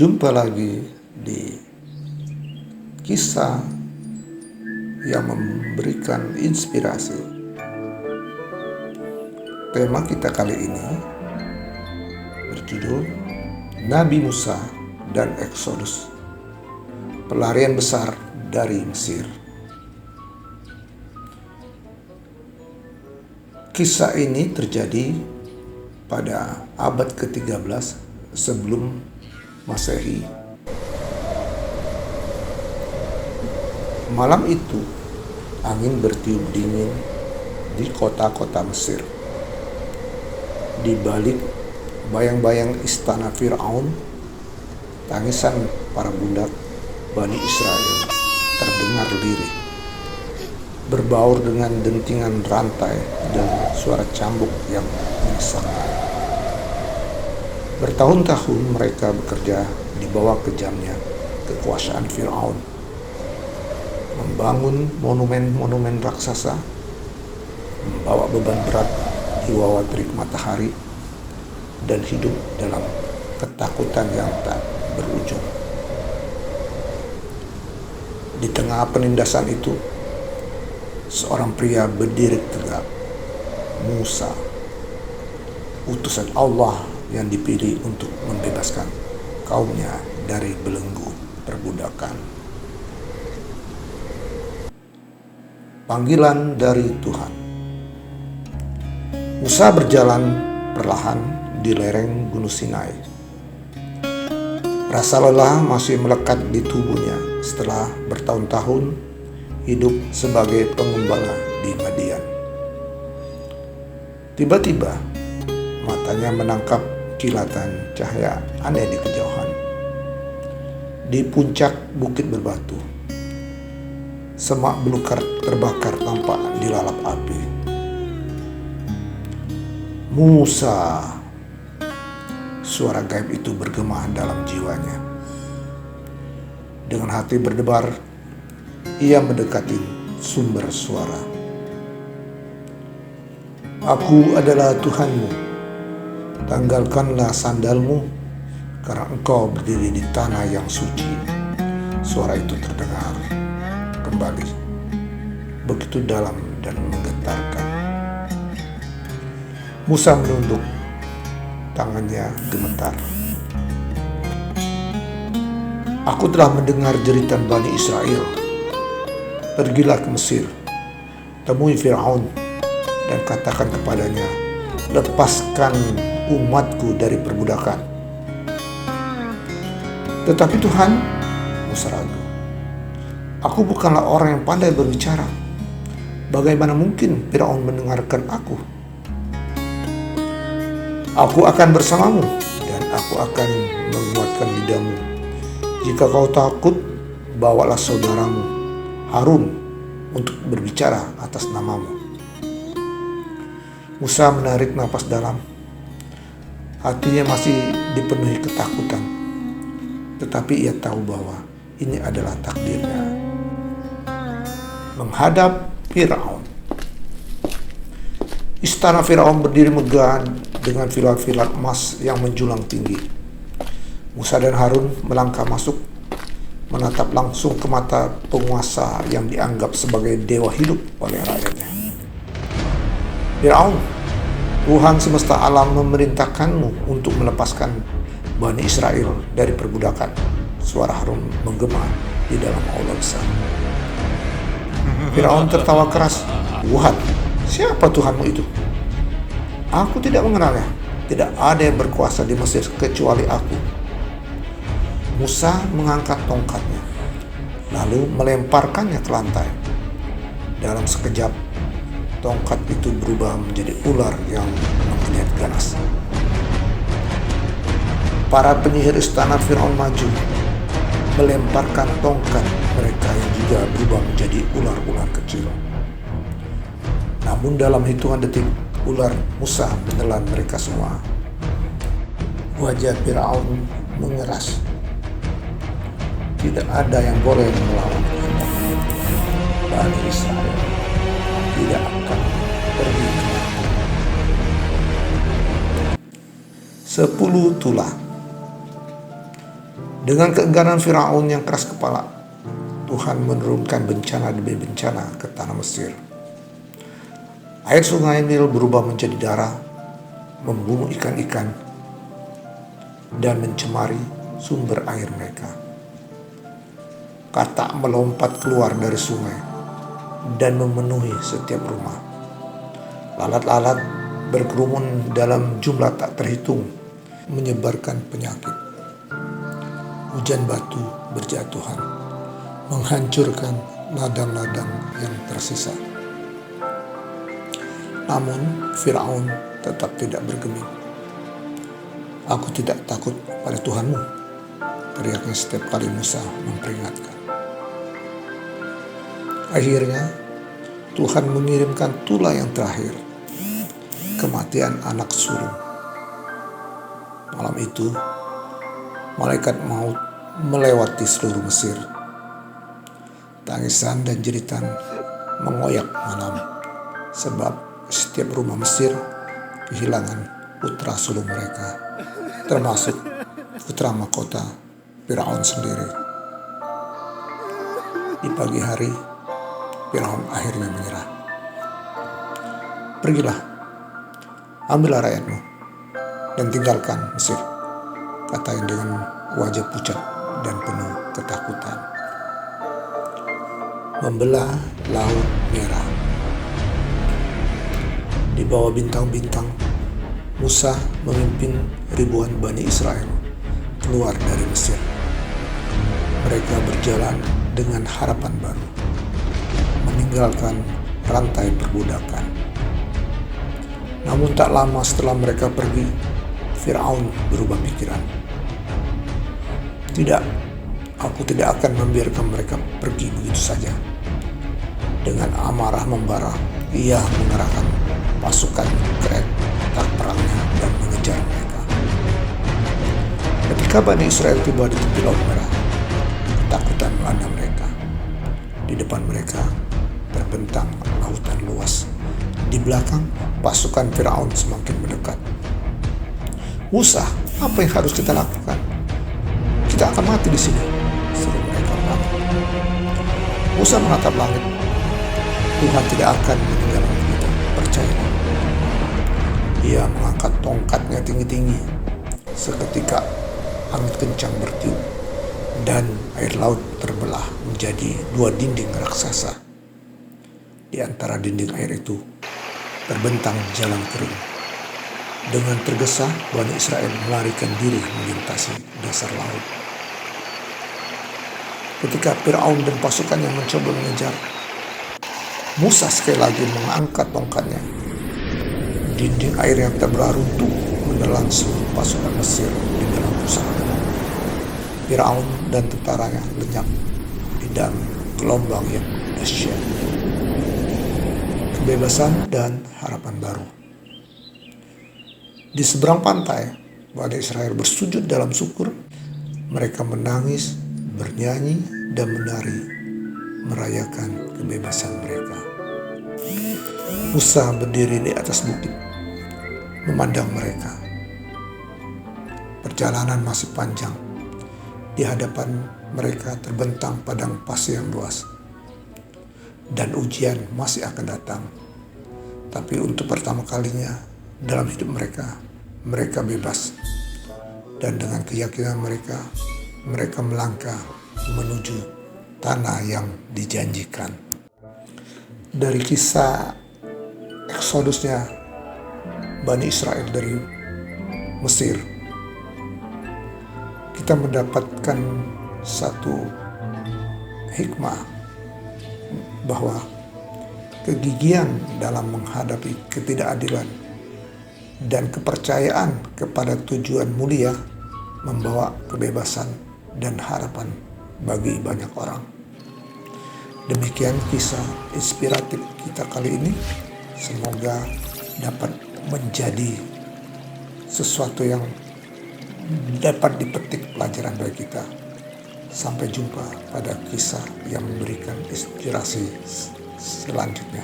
Jumpa lagi di kisah yang memberikan inspirasi. Tema kita kali ini berjudul Nabi Musa dan Eksodus, pelarian besar dari Mesir. Kisah ini terjadi pada abad ke-13 sebelum Masehi. Malam itu, angin bertiup dingin di kota-kota Mesir. Di balik bayang-bayang istana Firaun, tangisan para budak Bani Israel terdengar lirih, berbaur dengan dentingan rantai dan suara cambuk yang menyesalkan. Bertahun-tahun mereka bekerja di bawah kejamnya kekuasaan Firaun, membangun monumen-monumen raksasa, membawa beban berat di bawah terik matahari, dan hidup dalam ketakutan yang tak berujung. Di tengah penindasan itu, seorang pria berdiri tegak, Musa, utusan Allah yang dipilih untuk membebaskan kaumnya dari belenggu perbudakan. Panggilan dari Tuhan. Musa berjalan perlahan di lereng Gunung Sinai. Rasa lelah masih melekat di tubuhnya setelah bertahun-tahun hidup sebagai pengembala di Madian. Tiba-tiba matanya menangkap kilatan cahaya aneh di kejauhan. Di puncak bukit berbatu, semak belukar terbakar tampak dilalap api. Musa, suara gaib itu bergema dalam jiwanya. Dengan hati berdebar, ia mendekati sumber suara. Aku adalah Tuhanmu. Tanggalkanlah sandalmu, karena engkau berdiri di tanah yang suci. Suara itu terdengar kembali, begitu dalam dan menggetarkan. Musa menunduk, tangannya gemetar. Aku telah mendengar jeritan Bani Israel. Pergilah ke Mesir, temui Firaun, dan katakan kepadanya, lepaskan umatku dari perbudakan. Tetapi Tuhan, Musa ragu, aku bukanlah orang yang pandai berbicara. Bagaimana mungkin Firaun mendengarkan aku? Aku akan bersamamu dan aku akan menguatkan lidahmu. Jika kau takut, bawalah saudaramu Harun untuk berbicara atas namamu. Musa menarik napas dalam. Hatinya masih dipenuhi ketakutan, tetapi ia tahu bahwa ini adalah takdirnya. Menghadap Firaun. Istana Firaun berdiri megah dengan pilar-pilar emas yang menjulang tinggi. Musa dan Harun melangkah masuk, menatap langsung ke mata penguasa yang dianggap sebagai dewa hidup oleh rakyatnya. Firaun, Tuhan semesta alam memerintahkanmu untuk melepaskan Bani Israel dari perbudakan. Suara Harun menggema di dalam aula besar. Firaun tertawa keras. Tuhan, siapa Tuhanmu itu? Aku tidak mengenalnya. Tidak ada yang berkuasa di Mesir kecuali aku. Musa mengangkat tongkatnya, lalu melemparkannya ke lantai. Dalam sekejap, tongkat itu berubah menjadi ular yang menggeliat ganas. Para penyihir istana Firaun maju, melemparkan tongkat mereka yang juga berubah menjadi ular-ular kecil. Namun dalam hitungan detik, ular Musa menelan mereka semua. Wajah Firaun mengeras. Tidak ada yang boleh melawan kehendak Bani Israel. Tidak akan pergi kemana. 10 tulah. Dengan keengganan Firaun yang keras kepala, Tuhan menurunkan bencana demi bencana ke tanah Mesir. Air sungai Nil berubah menjadi darah, membunuh ikan-ikan, dan mencemari sumber air mereka. Katak melompat keluar dari sungai dan memenuhi setiap rumah. Lalat-lalat berkerumun dalam jumlah tak terhitung, menyebarkan penyakit. Hujan batu berjatuhan, menghancurkan ladang-ladang yang tersisa. Namun Firaun tetap tidak bergeming. "Aku tidak takut pada Tuhanmu," teriaknya setiap kali Musa memperingatkan. Akhirnya Tuhan mengirimkan tulah yang terakhir, kematian anak sulung. Malam itu malaikat maut melewati seluruh Mesir. Tangisan dan jeritan mengoyak malam, sebab setiap rumah Mesir kehilangan putra sulung mereka, termasuk putra mahkota Firaun sendiri. Di pagi hari, Firaun akhirnya menyerah. "Pergilah, ambillah rakyatmu, dan tinggalkan Mesir," katanya dengan wajah pucat dan penuh ketakutan. Membelah Laut Merah. Di bawah bintang-bintang, Musa memimpin ribuan Bani Israel keluar dari Mesir. Mereka berjalan dengan harapan baru, meninggalkan rantai perbudakan. Namun tak lama setelah mereka pergi, Firaun berubah pikiran. "Tidak, aku tidak akan membiarkan mereka pergi begitu saja." Dengan amarah membara, ia mengerahkan pasukan kereta perangnya dan mengejar mereka. Ketika Bani Israel tiba di tepi Laut Merah, ketakutan melanda mereka. Di depan mereka terbentang lautan luas. Di belakang, pasukan Firaun semakin mendekat. "Musa, apa yang harus kita lakukan? Kita akan mati di sini," seru mereka panik. Musa menatap langit. "Tuhan tidak akan meninggalkan kita, percayalah." Ia mengangkat tongkatnya tinggi-tinggi. Seketika angin kencang bertiup dan air laut terbelah menjadi dua dinding raksasa. Di antara dinding air itu terbentang jalan kering. Dengan tergesa, Bani Israel melarikan diri melintasi dasar laut. Ketika Firaun dan pasukannya mencoba mengejar, Musa sekali lagi mengangkat tongkatnya. Dinding air yang terbelah runtuh menelan seluruh pasukan Mesir di dalam pusaka. Firaun dan tentaranya lenyap di dalam gelombang yang dahsyat. Kebebasan dan harapan baru. Di seberang pantai, Bani Israel bersujud dalam syukur. Mereka menangis, bernyanyi, dan menari, merayakan kebebasan mereka. Musa berdiri di atas bukit, memandang mereka. Perjalanan masih panjang. Di hadapan mereka terbentang padang pasir yang luas. Dan ujian masih akan datang. Tapi untuk pertama kalinya dalam hidup mereka, mereka bebas. Dan dengan keyakinan mereka, mereka melangkah menuju tanah yang dijanjikan. Dari kisah eksodusnya Bani Israel dari Mesir, kita mendapatkan satu hikmah bahwa kegigihan dalam menghadapi ketidakadilan dan kepercayaan kepada tujuan mulia membawa kebebasan dan harapan bagi banyak orang. Demikian kisah inspiratif kita kali ini. Semoga dapat menjadi sesuatu yang dapat dipetik pelajaran bagi kita. Sampai jumpa pada kisah yang memberikan inspirasi selanjutnya.